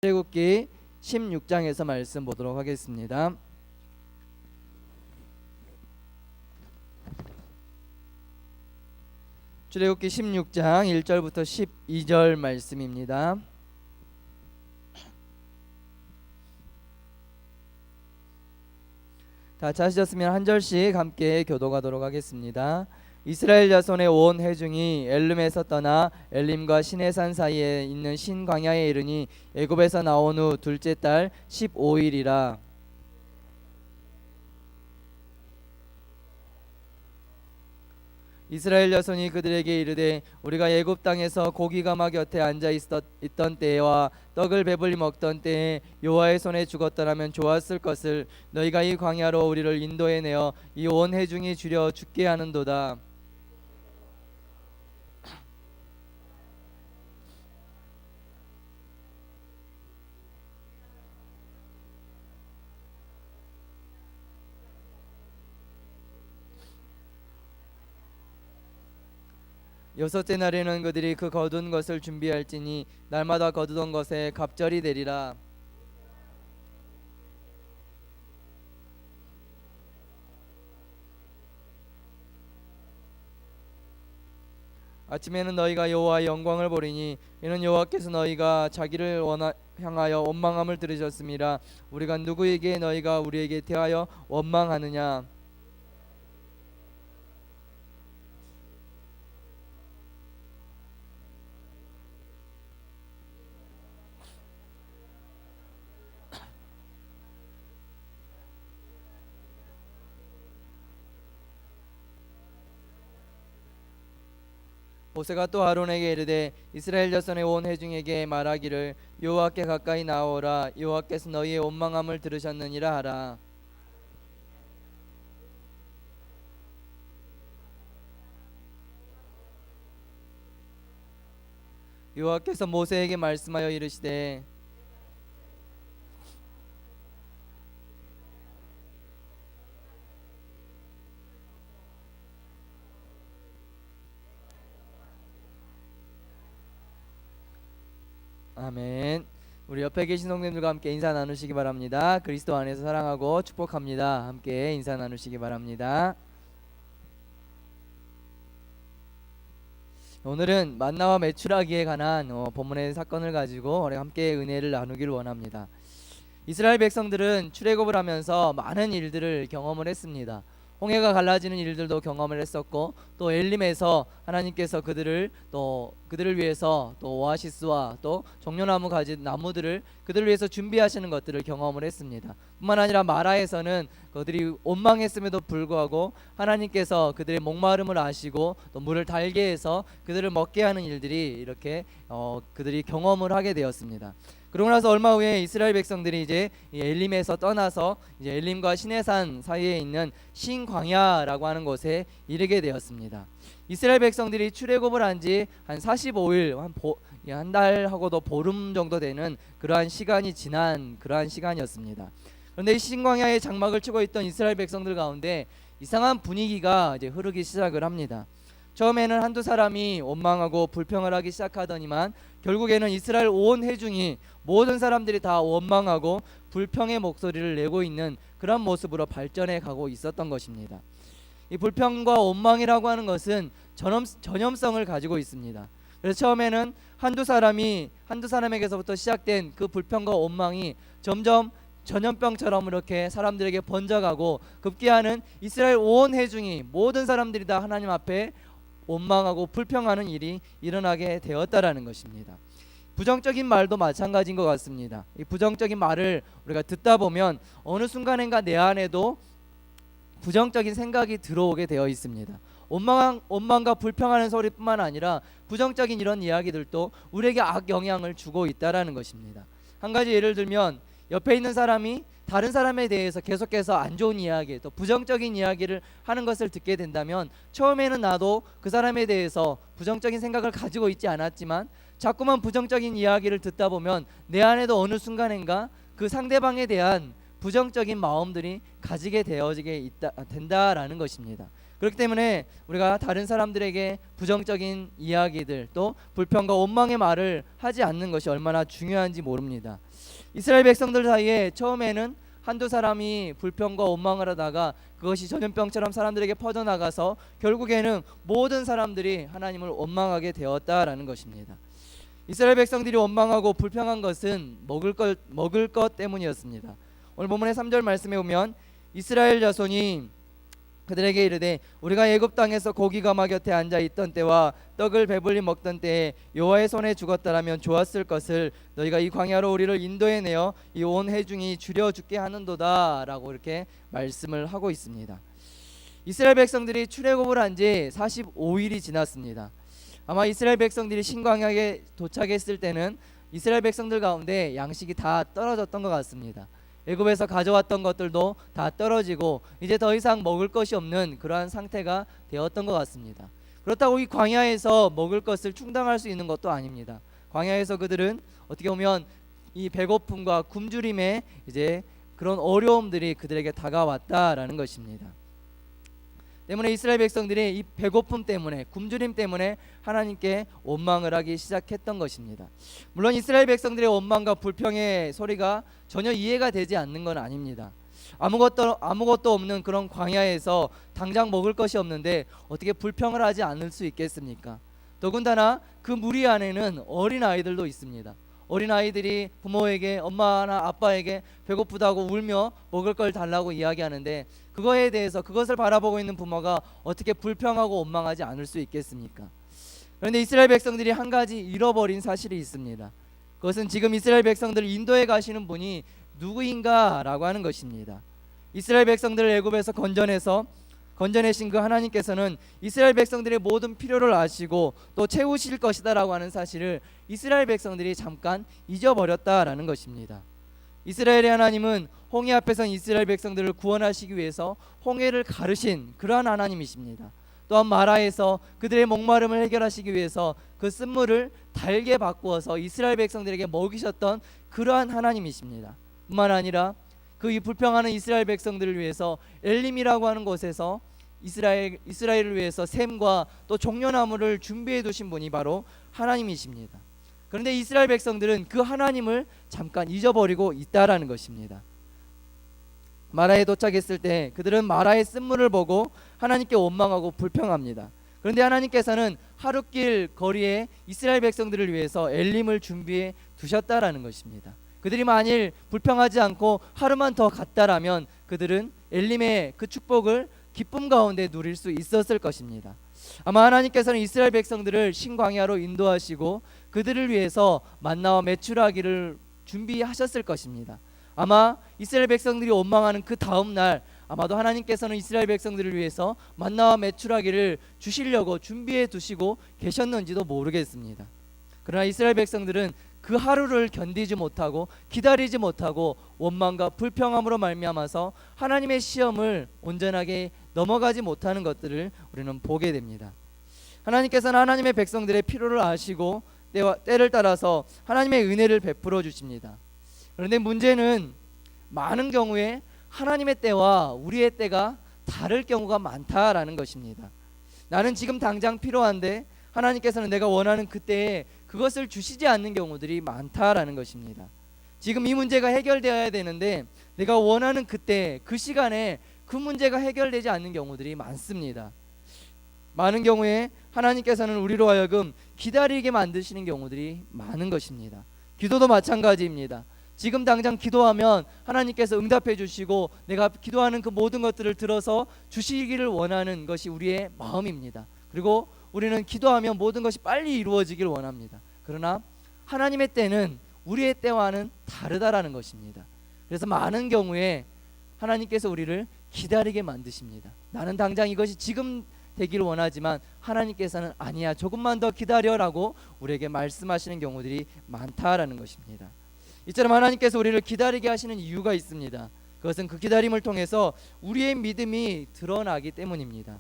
출애굽기 16장에서 말씀 보도록 하겠습니다. 출애굽기 16장 1절부터 12절 말씀입니다. 다 찾으셨으면 한 절씩 함께 교독하도록 하겠습니다. 이스라엘 자손의 온 회중이 엘름에서 떠나 엘림과 시내산 사이에 있는 신광야에 이르니 애굽에서 나온 후 둘째 달 15일이라. 이스라엘 자손이 그들에게 이르되 우리가 애굽 땅에서 고기 가마 곁에 앉아 있던 때와 떡을 배불리 먹던 때에 여호와의 손에 죽었더라면 좋았을 것을 너희가 이 광야로 우리를 인도해 내어 이 온 회중이 주려 죽게 하는도다. 여섯째 날에는 그들이 그 거둔 것을 준비할지니 날마다 거두던 것에 갑절이 되리라. 아침에는 너희가 여호와의 영광을 보리니 이는 여호와께서 너희가 자기를 향하여 원망함을 들으셨음이라. 우리가 누구에게 너희가 우리에게 대하여 원망하느냐. 모세가 또 아론에게 이르되 이스라엘 자손의 온 회중에게 말하기를 여호와께 가까이 나오라. 여호와께서 너희의 원망함을 들으셨느니라 하라. 여호와께서 모세에게 말씀하여 이르시되 아멘. 우리 옆에 계신 성도님들과 함께 인사 나누시기 바랍니다. 그리스도 안에서 사랑하고 축복합니다. 함께 인사 나누시기 바랍니다. 오늘은 만나와 메추라기에 관한 본문의 사건을 가지고 우리 함께 은혜를 나누기를 원합니다. 이스라엘 백성들은 출애굽을 하면서 많은 일들을 경험을 했습니다. 홍해가 갈라지는 일들도 경험을 했었고, 또 엘림에서 하나님께서 그들을 위해서 또 오아시스와 또 종려나무 가진 나무들을 그들을 위해서 준비하시는 것들을 경험을 했습니다. 뿐만 아니라 마라에서는 그들이 원망했음에도 불구하고 하나님께서 그들의 목마름을 아시고 또 물을 달게 해서 그들을 먹게 하는 일들이 이렇게 그들이 경험을 하게 되었습니다. 그러고 나서 얼마 후에 이스라엘 백성들이 이제 엘림에서 떠나서 이제 엘림과 시내산 사이에 있는 신광야라고 하는 곳에 이르게 되었습니다. 이스라엘 백성들이 출애굽을 한 지 한 45일, 한 달하고도 보름 정도 되는 그러한 시간이 지난 그러한 시간이었습니다. 그런데 이 신광야에 장막을 치고 있던 이스라엘 백성들 가운데 이상한 분위기가 이제 흐르기 시작을 합니다. 처음에는 한두 사람이 원망하고 불평을 하기 시작하더니만 결국에는 이스라엘 온 회중이 모든 사람들이 다 원망하고 불평의 목소리를 내고 있는 그런 모습으로 발전해 가고 있었던 것입니다. 이 불평과 원망이라고 하는 것은 전염성을 가지고 있습니다. 그래서 처음에는 한두 사람에게서부터 시작된 그 불평과 원망이 점점 전염병처럼 이렇게 사람들에게 번져가고 급기야는 이스라엘 온 회중이 모든 사람들이 다 하나님 앞에 원망하고 불평하는 일이 일어나게 되었다라는 것입니다. 부정적인 말도 마찬가지인 것 같습니다. 이 부정적인 말을 우리가 듣다 보면 어느 순간인가 내 안에도 부정적인 생각이 들어오게 되어 있습니다. 원망과 불평하는 소리뿐만 아니라 부정적인 이런 이야기들도 우리에게 악 영향을 주고 있다라는 것입니다. 한 가지 예를 들면 옆에 있는 사람이 다른 사람에 대해서 계속해서 안 좋은 이야기, 또 부정적인 이야기를 하는 것을 듣게 된다면 처음에는 나도 그 사람에 대해서 부정적인 생각을 가지고 있지 않았지만 자꾸만 부정적인 이야기를 듣다 보면 내 안에도 어느 순간인가 그 상대방에 대한 부정적인 마음들이 가지게 된다라는 것입니다. 그렇기 때문에 우리가 다른 사람들에게 부정적인 이야기들 또 불평과 원망의 말을 하지 않는 것이 얼마나 중요한지 모릅니다. 이스라엘 백성들 사이에 처음에는 한두 사람이 불평과 원망을 하다가 그것이 전염병처럼 사람들에게 퍼져나가서 결국에는 모든 사람들이 하나님을 원망하게 되었다라는 것입니다. 이스라엘 백성들이 원망하고 불평한 것은 먹을 것 때문이었습니다. 오늘 본문의 3절 말씀에 보면 이스라엘 자손이 그들에게 이르되 우리가 애굽 땅에서 고기 가마 곁에 앉아 있던 때와 떡을 배불리 먹던 때에 여호와의 손에 죽었다라면 좋았을 것을 너희가 이 광야로 우리를 인도해 내어 이 온 회중이 줄여 죽게 하는도다라고 이렇게 말씀을 하고 있습니다. 이스라엘 백성들이 출애굽을 한 지 45일이 지났습니다. 아마 이스라엘 백성들이 신광야에 도착했을 때는 이스라엘 백성들 가운데 양식이 다 떨어졌던 것 같습니다. 애굽에서 가져왔던 것들도 다 떨어지고 이제 더 이상 먹을 것이 없는 그러한 상태가 되었던 것 같습니다. 그렇다고 이 광야에서 먹을 것을 충당할 수 있는 것도 아닙니다. 광야에서 그들은 어떻게 보면 이 배고픔과 굶주림에 이제 그런 어려움들이 그들에게 다가왔다라는 것입니다. 때문에 이스라엘 백성들이 이 배고픔 때문에 굶주림 때문에 하나님께 원망을 하기 시작했던 것입니다. 물론 이스라엘 백성들의 원망과 불평의 소리가 전혀 이해가 되지 않는 건 아닙니다. 아무것도 없는 그런 광야에서 당장 먹을 것이 없는데 어떻게 불평을 하지 않을 수 있겠습니까? 더군다나 그 무리 안에는 어린 아이들도 있습니다. 어린 아이들이 부모에게 엄마나 아빠에게 배고프다고 울며 먹을 걸 달라고 이야기하는데 그거에 대해서 그것을 바라보고 있는 부모가 어떻게 불평하고 원망하지 않을 수 있겠습니까? 그런데 이스라엘 백성들이 한 가지 잃어버린 사실이 있습니다. 그것은 지금 이스라엘 백성들을 인도해 가시는 분이 누구인가라고 하는 것입니다. 이스라엘 백성들을 애굽에서 건져내신 그 하나님께서는 이스라엘 백성들의 모든 필요를 아시고 또 채우실 것이다라고 하는 사실을 이스라엘 백성들이 잠깐 잊어버렸다라는 것입니다. 이스라엘의 하나님은 홍해 앞에선 이스라엘 백성들을 구원하시기 위해서 홍해를 가르신 그러한 하나님이십니다. 또한 마라에서 그들의 목마름을 해결하시기 위해서 그 쓴물을 달게 바꾸어서 이스라엘 백성들에게 먹이셨던 그러한 하나님이십니다. 뿐만 아니라 그 불평하는 이스라엘 백성들을 위해서 엘림이라고 하는 곳에서 이스라엘을 위해서 샘과 또 종려나무를 준비해 두신 분이 바로 하나님이십니다. 그런데 이스라엘 백성들은 그 하나님을 잠깐 잊어버리고 있다라는 것입니다. 마라에 도착했을 때 그들은 마라의 쓴물을 보고 하나님께 원망하고 불평합니다. 그런데 하나님께서는 하룻길 거리에 이스라엘 백성들을 위해서 엘림을 준비해 두셨다라는 것입니다. 그들이 만일 불평하지 않고 하루만 더 갔다라면 그들은 엘림의 그 축복을 기쁨 가운데 누릴 수 있었을 것입니다. 아마 하나님께서는 이스라엘 백성들을 신광야로 인도하시고 그들을 위해서 만나와 메추라기를 준비하셨을 것입니다. 아마 이스라엘 백성들이 원망하는 그 다음 날 아마도 하나님께서는 이스라엘 백성들을 위해서 만나와 메추라기를 주시려고 준비해 두시고 계셨는지도 모르겠습니다. 그러나 이스라엘 백성들은 그 하루를 견디지 못하고 기다리지 못하고 원망과 불평함으로 말미암아서 하나님의 시험을 온전하게 넘어가지 못하는 것들을 우리는 보게 됩니다. 하나님께서는 하나님의 백성들의 필요를 아시고 때를 따라서 하나님의 은혜를 베풀어 주십니다. 그런데 문제는 많은 경우에 하나님의 때와 우리의 때가 다를 경우가 많다라는 것입니다. 나는 지금 당장 필요한데 하나님께서는 내가 원하는 그때에 그것을 주시지 않는 경우들이 많다라는 것입니다. 지금 이 문제가 해결되어야 되는데 내가 원하는 그때 그 시간에 그 문제가 해결되지 않는 경우들이 많습니다. 많은 경우에 하나님께서는 우리로 하여금 기다리게 만드시는 경우들이 많은 것입니다. 기도도 마찬가지입니다. 지금 당장 기도하면 하나님께서 응답해 주시고 내가 기도하는 그 모든 것들을 들어서 주시기를 원하는 것이 우리의 마음입니다. 그리고 우리는 기도하면 모든 것이 빨리 이루어지길 원합니다. 그러나 하나님의 때는 우리의 때와는 다르다라는 것입니다. 그래서 많은 경우에 하나님께서 우리를 기다리게 만드십니다. 나는 당장 이것이 지금 되기를 원하지만 하나님께서는 아니야, 조금만 더 기다려라고 우리에게 말씀하시는 경우들이 많다라는 것입니다. 이처럼 하나님께서 우리를 기다리게 하시는 이유가 있습니다. 그것은 그 기다림을 통해서 우리의 믿음이 드러나기 때문입니다.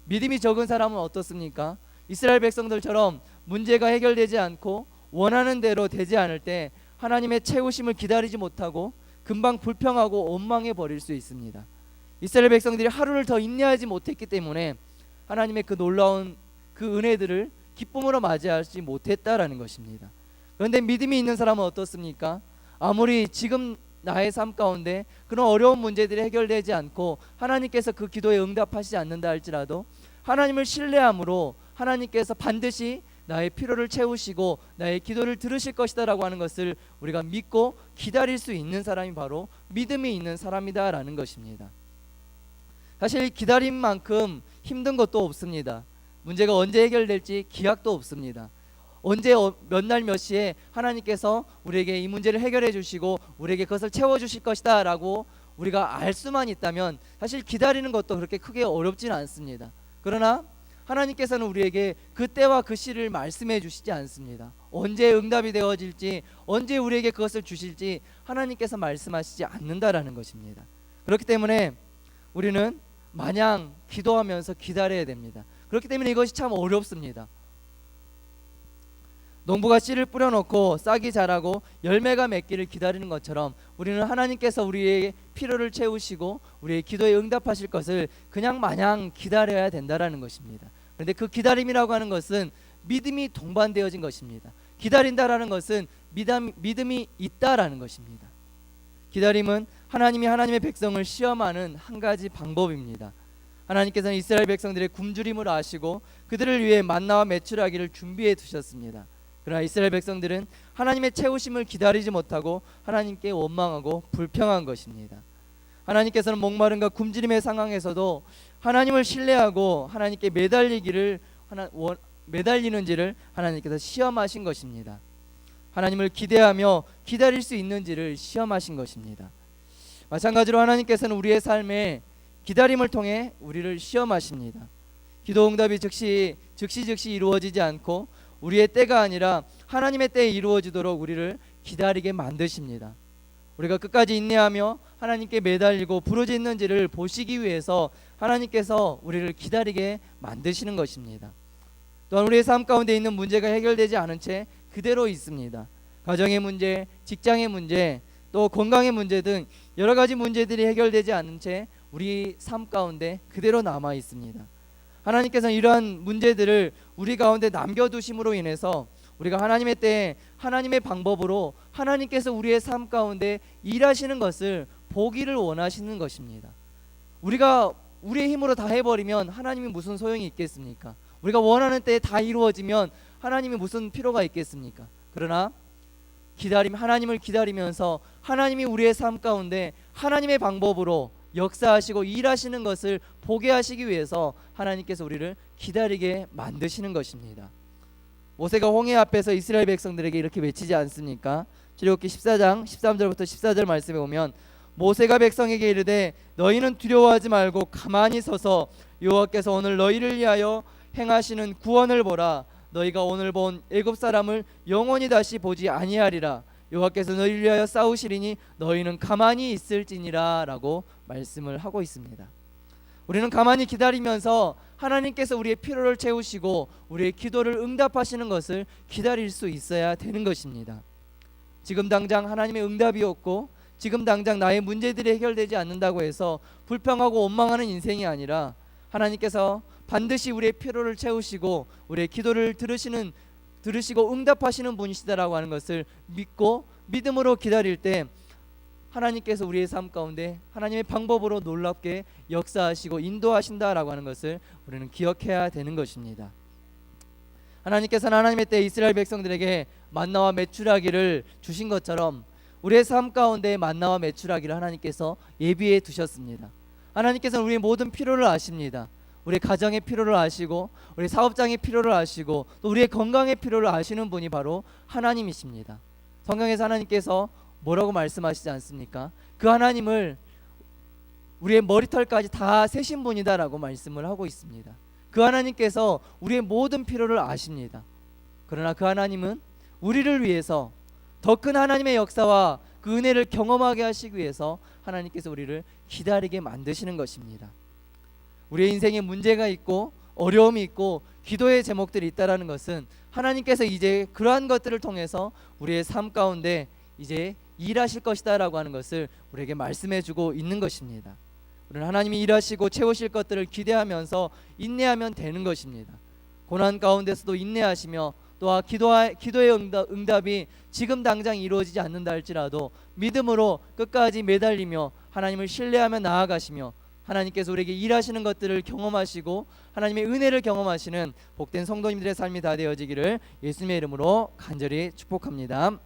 믿음이 적은 사람은 어떻습니까? 이스라엘 백성들처럼 문제가 해결되지 않고 원하는 대로 되지 않을 때 하나님의 채우심을 기다리지 못하고 금방 불평하고 원망해 버릴 수 있습니다. 이스라엘 백성들이 하루를 더 인내하지 못했기 때문에 하나님의 그 놀라운 그 은혜들을 기쁨으로 맞이하지 못했다라는 것입니다. 그런데 믿음이 있는 사람은 어떻습니까? 아무리 지금 나의 삶 가운데 그런 어려운 문제들이 해결되지 않고 하나님께서 그 기도에 응답하시지 않는다 할지라도 하나님을 신뢰함으로 하나님께서 반드시 나의 필요를 채우시고 나의 기도를 들으실 것이다 라고 하는 것을 우리가 믿고 기다릴 수 있는 사람이 바로 믿음이 있는 사람이다 라는 것입니다. 사실 기다림만큼 힘든 것도 없습니다. 문제가 언제 해결될지 기약도 없습니다. 언제 몇 날 몇 시에 하나님께서 우리에게 이 문제를 해결해 주시고 우리에게 그것을 채워주실 것이다 라고 우리가 알 수만 있다면 사실 기다리는 것도 그렇게 크게 어렵지는 않습니다. 그러나 하나님께서는 우리에게 그 때와 그 시를 말씀해 주시지 않습니다. 언제 응답이 되어질지, 언제 우리에게 그것을 주실지 하나님께서 말씀하시지 않는다라는 것입니다. 그렇기 때문에 우리는 마냥 기도하면서 기다려야 됩니다. 그렇기 때문에 이것이 참 어렵습니다. 농부가 씨를 뿌려놓고 싹이 자라고 열매가 맺기를 기다리는 것처럼 우리는 하나님께서 우리의 필요를 채우시고 우리의 기도에 응답하실 것을 그냥 마냥 기다려야 된다라는 것입니다. 그런데 그 기다림이라고 하는 것은 믿음이 동반되어진 것입니다. 기다린다라는 것은 믿음이 있다라는 것입니다. 기다림은 하나님이 하나님의 백성을 시험하는 한 가지 방법입니다. 하나님께서는 이스라엘 백성들의 굶주림을 아시고 그들을 위해 만나와 메추라기를 준비해 두셨습니다. 그러나 이스라엘 백성들은 하나님의 채우심을 기다리지 못하고 하나님께 원망하고 불평한 것입니다. 하나님께서는 목마름과 굶주림의 상황에서도 하나님을 신뢰하고 하나님께 매달리는지를 하나님께서 시험하신 것입니다. 하나님을 기대하며 기다릴 수 있는지를 시험하신 것입니다. 마찬가지로 하나님께서는 우리의 삶에 기다림을 통해 우리를 시험하십니다. 기도 응답이 즉시 이루어지지 않고 우리의 때가 아니라 하나님의 때에 이루어지도록 우리를 기다리게 만드십니다. 우리가 끝까지 인내하며 하나님께 매달리고 부르짖는지를 보시기 위해서 하나님께서 우리를 기다리게 만드시는 것입니다. 또한 우리의 삶 가운데 있는 문제가 해결되지 않은 채 그대로 있습니다. 가정의 문제, 직장의 문제, 또 건강의 문제 등 여러 가지 문제들이 해결되지 않은 채 우리 삶 가운데 그대로 남아 있습니다. 하나님께서는 이러한 문제들을 우리 가운데 남겨두심으로 인해서 우리가 하나님의 때에 하나님의 방법으로 하나님께서 우리의 삶 가운데 일하시는 것을 보기를 원하시는 것입니다. 우리가 우리의 힘으로 다 해버리면 하나님이 무슨 소용이 있겠습니까? 우리가 원하는 때에 다 이루어지면 하나님이 무슨 필요가 있겠습니까? 그러나 하나님을 기다리면서 하나님이 우리의 삶 가운데 하나님의 방법으로 역사하시고 일하시는 것을 보게 하시기 위해서 하나님께서 우리를 기다리게 만드시는 것입니다. 모세가 홍해 앞에서 이스라엘 백성들에게 이렇게 외치지 않습니까? 출애굽기 14장 13절부터 14절 말씀에 보면 모세가 백성에게 이르되 너희는 두려워하지 말고 가만히 서서 여호와께서 오늘 너희를 위하여 행하시는 구원을 보라. 너희가 오늘 본 애굽 사람을 영원히 다시 보지 아니하리라. 여호와께서 너희를 위하여 싸우시리니 너희는 가만히 있을지니라 라고 말씀을 하고 있습니다. 우리는 가만히 기다리면서 하나님께서 우리의 필요를 채우시고 우리의 기도를 응답하시는 것을 기다릴 수 있어야 되는 것입니다. 지금 당장 하나님의 응답이 없고 지금 당장 나의 문제들이 해결되지 않는다고 해서 불평하고 원망하는 인생이 아니라 하나님께서 반드시 우리의 필요를 채우시고 우리의 기도를 들으시고 응답하시는 분이시다라고 하는 것을 믿고 믿음으로 기다릴 때 하나님께서 우리의 삶 가운데 하나님의 방법으로 놀랍게 역사하시고 인도하신다라고 하는 것을 우리는 기억해야 되는 것입니다. 하나님께서는 하나님의 때 이스라엘 백성들에게 만나와 메추라기를 주신 것처럼 우리의 삶 가운데 만나와 메추라기를 하나님께서 예비해 두셨습니다. 하나님께서는 우리의 모든 필요를 아십니다. 우리 가정의 필요를 아시고 우리 사업장의 필요를 아시고 또 우리의 건강의 필요를 아시는 분이 바로 하나님이십니다. 성경에서 하나님께서 뭐라고 말씀하시지 않습니까? 그 하나님을 우리의 머리털까지 다 세신 분이다라고 말씀을 하고 있습니다. 그 하나님께서 우리의 모든 필요를 아십니다. 그러나 그 하나님은 우리를 위해서 더 큰 하나님의 역사와 그 은혜를 경험하게 하시기 위해서 하나님께서 우리를 기다리게 만드시는 것입니다. 우리의 인생에 문제가 있고 어려움이 있고 기도의 제목들이 있다라는 것은 하나님께서 이제 그러한 것들을 통해서 우리의 삶 가운데 이제 일하실 것이다 라고 하는 것을 우리에게 말씀해 주고 있는 것입니다. 우리는 하나님이 일하시고 채우실 것들을 기대하면서 인내하면 되는 것입니다. 고난 가운데서도 인내하시며 또한 기도의 응답이 지금 당장 이루어지지 않는다 할지라도 믿음으로 끝까지 매달리며 하나님을 신뢰하며 나아가시며 하나님께서 우리에게 일하시는 것들을 경험하시고 하나님의 은혜를 경험하시는 복된 성도님들의 삶이 다 되어지기를 예수님의 이름으로 간절히 축복합니다.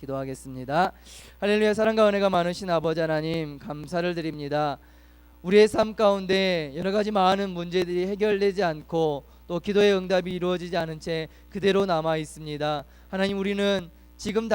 기도하겠습니다. 할렐루야. 사랑과 은혜가 많으신 아버지 하나님, 감사를 드립니다. 우리의 삶 가운데 여러 가지 많은 문제들이 해결되지 않고 또 기도의 응답이 이루어지지 않은 채 그대로 남아 있습니다. 하나님, 우리는 지금